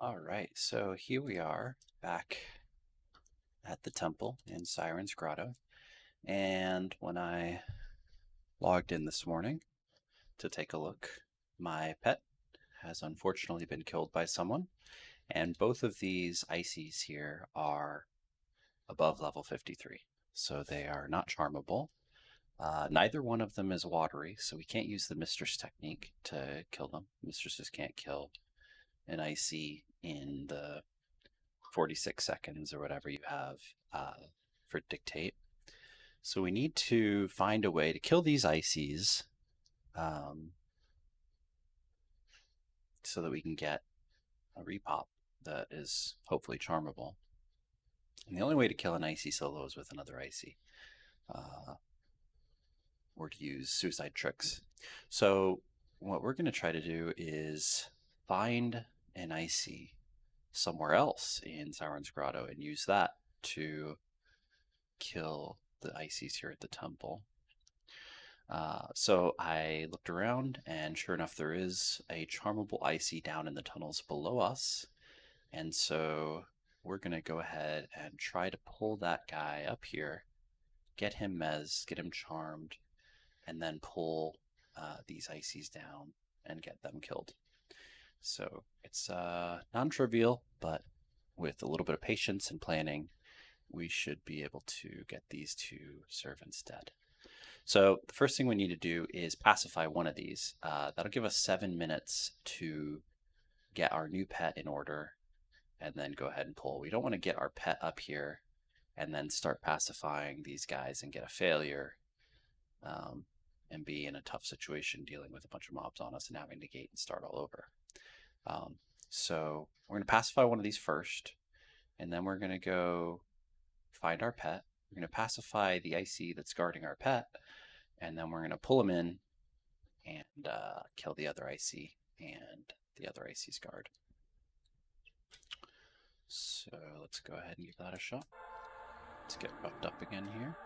All right, so here we are back at the temple in Siren's Grotto. And when I logged in this morning to take a look, my pet has unfortunately been killed by someone. And both of these ices here are above level 53. So they are not charmable. Neither one of them is watery, so we can't use the Mistress technique to kill them. Mistresses can't kill an icy in the 46 seconds or whatever you have for dictate. So we need to find a way to kill these ices so that we can get a repop that is hopefully charmable. And the only way to kill an icy solo is with another icy, or to use suicide tricks. So what we're going to try to do is find an icy somewhere else in Siren's Grotto and use that to kill the ices here at the temple. So I looked around, and sure enough, there is a charmable icy down in the tunnels below us. And so we're going to go ahead and try to pull that guy up here, get him mez, get him charmed, and then pull these ices down and get them killed. So it's non-trivial, but with a little bit of patience and planning, we should be able to get these two servants dead. So the first thing we need to do is pacify one of these. That'll give us 7 minutes to get our new pet in order and then go ahead and pull. We don't want to get our pet up here and then start pacifying these guys and get a failure and be in a tough situation dealing with a bunch of mobs on us and having to gate and start all over. So we're going to pacify one of these first, and then we're going to go find our pet. We're going to pacify the IC that's guarding our pet, and then we're going to pull him in and kill the other IC and the other IC's guard. So let's go ahead and give that a shot. Let's get buffed up again here.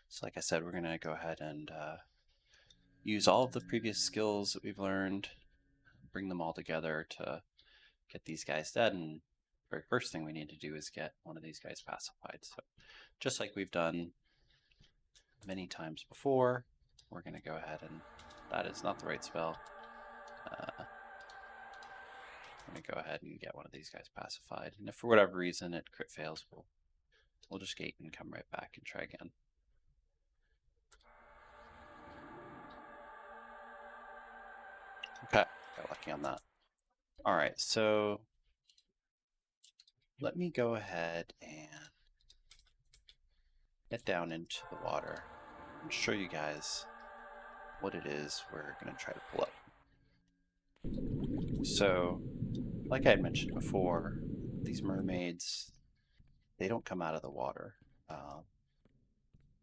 So like I said, we're going to go ahead and use all of the previous skills that we've learned, bring them all together to get these guys dead. And the very first thing we need to do is get one of these guys pacified. So just like we've done many times before, we're going to go ahead and, that is not the right spell. I'm going to go ahead and get one of these guys pacified. And if for whatever reason it crit fails, we'll just gate and come right back and try again. Okay, got lucky on that. All right, so let me go ahead and get down into the water and show you guys what it is we're going to try to pull up. So, like I had mentioned before, these mermaids, they don't come out of the water.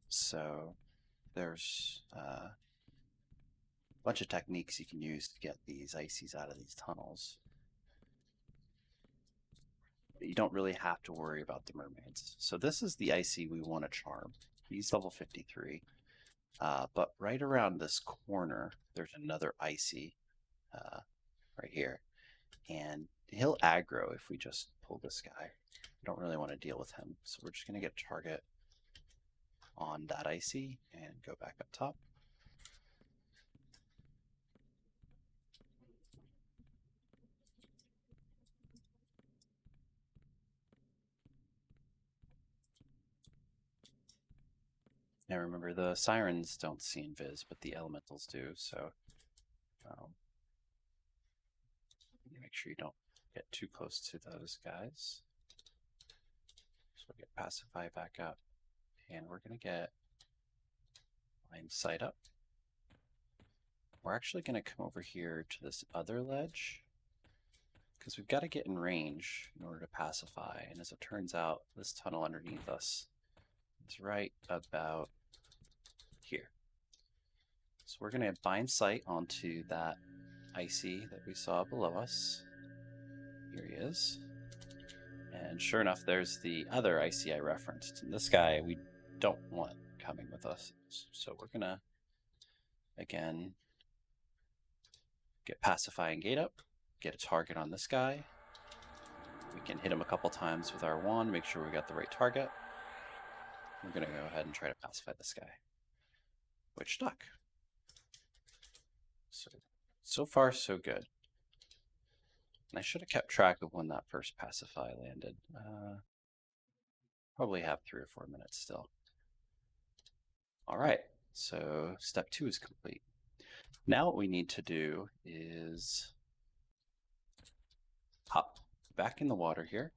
So there's a bunch of techniques you can use to get these ices out of these tunnels. But you don't really have to worry about the mermaids. So this is the icy we want to charm. He's level 53. But right around this corner, there's another icy right here. And he'll aggro if we just pull this guy. We don't really want to deal with him. So we're just going to get target on that icy and go back up top. Now remember, the sirens don't see invis, but the elementals do, so make sure you don't get too close to those guys. So we'll get pacify back up, and we're going to get line sight up. We're actually going to come over here to this other ledge because we've got to get in range in order to pacify. And as it turns out, this tunnel underneath us is right about here. So we're going to bind sight onto that icy that we saw below us. Here he is. And sure enough, there's the other icy I referenced. And this guy we don't want coming with us. So we're going to, again, get pacifying gate up, get a target on this guy. We can hit him a couple times with our wand, make sure we got the right target. We're going to go ahead and try to pacify this guy. Which stuck. So far, so good. And I should have kept track of when that first pacify landed. Probably have 3 or 4 minutes still. All right, so step 2 is complete. Now what we need to do is hop back in the water here.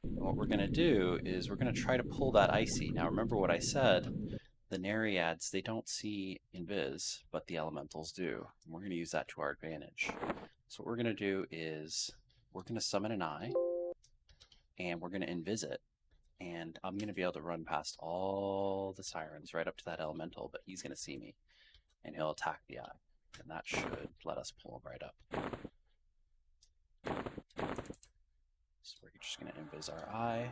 And what we're going to do is we're going to try to pull that icy. Now remember what I said, the Nereids, they don't see invis, but the elementals do. And we're going to use that to our advantage. So what we're going to do is we're going to summon an eye, and we're going to invis it. And I'm going to be able to run past all the sirens right up to that elemental, but he's going to see me, and he'll attack the eye. And that should let us pull him right up. So we're just going to invis our eye.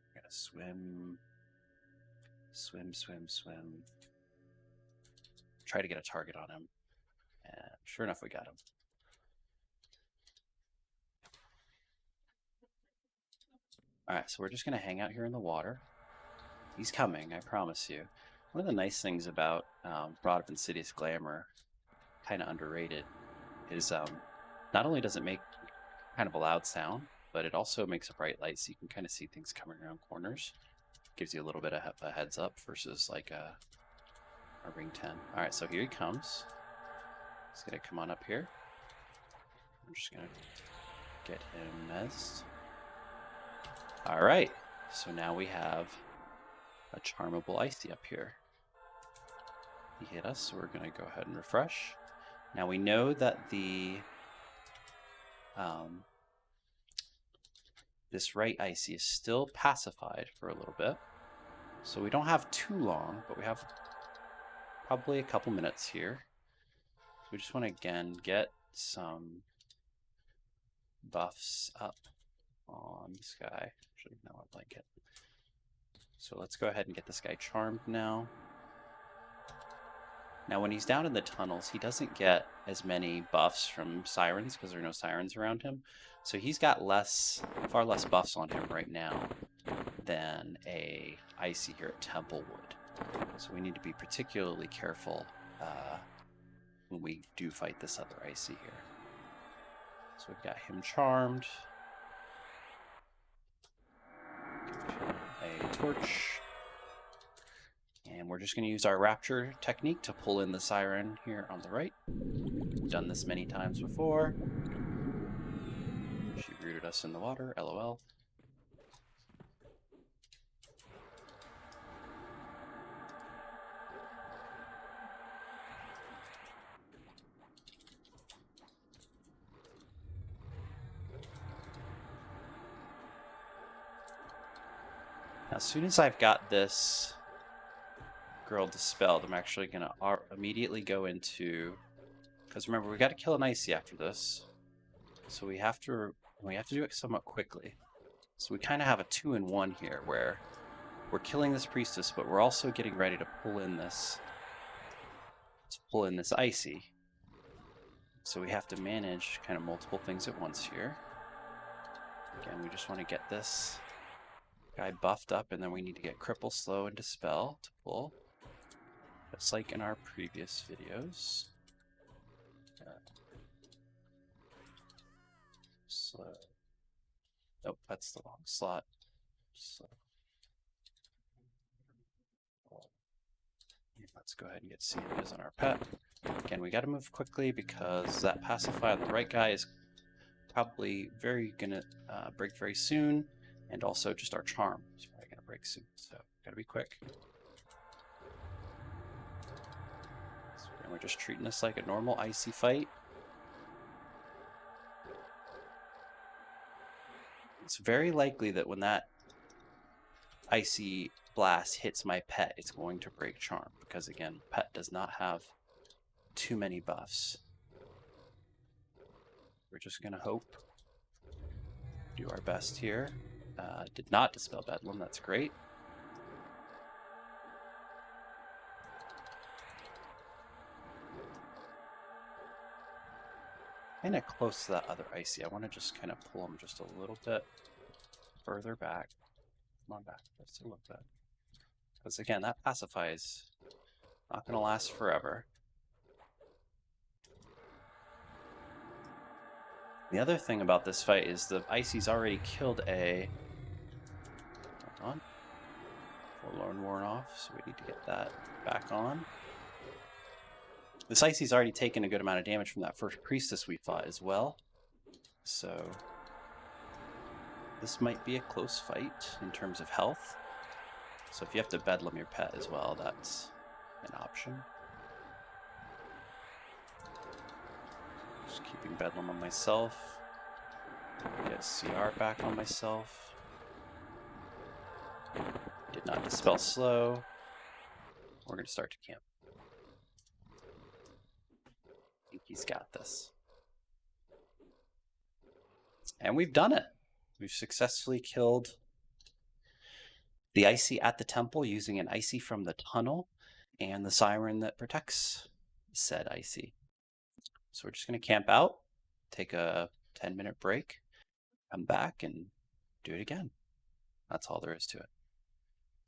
We're going to swim. Try to get a target on him. And sure enough, we got him. All right, so we're just going to hang out here in the water. He's coming, I promise you. One of the nice things about Rod of Insidious Glamour, kind of underrated, is not only does it make kind of a loud sound, but it also makes a bright light so you can kind of see things coming around corners. Gives you a little bit of a heads up versus like a Ring 10. All right, so here he comes. He's going to come on up here. I'm just going to get him mezzed. All right, so now we have a charmable icy up here. He hit us, so we're going to go ahead and refresh. Now we know that the this right icy is still pacified for a little bit, so we don't have too long, but we have probably a couple minutes here. So we just want to again get some buffs up on this guy. Should have now a blanket. So let's go ahead and get this guy charmed now. Now when he's down in the tunnels, he doesn't get as many buffs from sirens because there are no sirens around him. So he's got far less buffs on him right now than a icy here at Temple would. So we need to be particularly careful when we do fight this other icy here. So we've got him charmed. Give him a torch. And we're just going to use our Rapture technique to pull in the Siren here on the right. We've done this many times before. She rooted us in the water, LOL. Now, as soon as I've got this girl dispelled, I'm actually going to immediately go into, because remember, we got to kill an icy after this, so we have to do it somewhat quickly. So we kind of have a 2-in-1 here, where we're killing this priestess, but we're also getting ready to pull in this icy. So we have to manage kind of multiple things at once here. Again, we just want to get this guy buffed up, and then we need to get cripple, slow, and dispel to pull. Just like in our previous videos. Slow. Nope, that's the wrong slot. Slow. Let's go ahead and get CMs on our pet. Again, we got to move quickly because that pacify on the right guy is probably gonna break very soon, and also just our charm is probably gonna break soon. So gotta be quick. And we're just treating this like a normal icy fight. It's very likely that when that icy blast hits my pet, it's going to break charm, because again, pet does not have too many buffs. We're just gonna hope, do our best here. Did not dispel Bedlam, that's great. Kind of close to that other icy. I want to just kind of pull him just a little bit further back. Come on back, just a little bit. Because again, that pacify is not going to last forever. The other thing about this fight is the icy's already killed a... Hold on. Forlorn worn off, so we need to get that back on. This icy's already taken a good amount of damage from that first priestess we fought as well. So this might be a close fight in terms of health. So if you have to bedlam your pet as well, that's an option. Just keeping bedlam on myself. Get CR back on myself. Did not dispel slow. We're going to start to camp. I think he's got this. And we've done it. We've successfully killed the icy at the temple using an icy from the tunnel and the siren that protects said icy. So we're just going to camp out, take a 10-minute break, come back and do it again. That's all there is to it.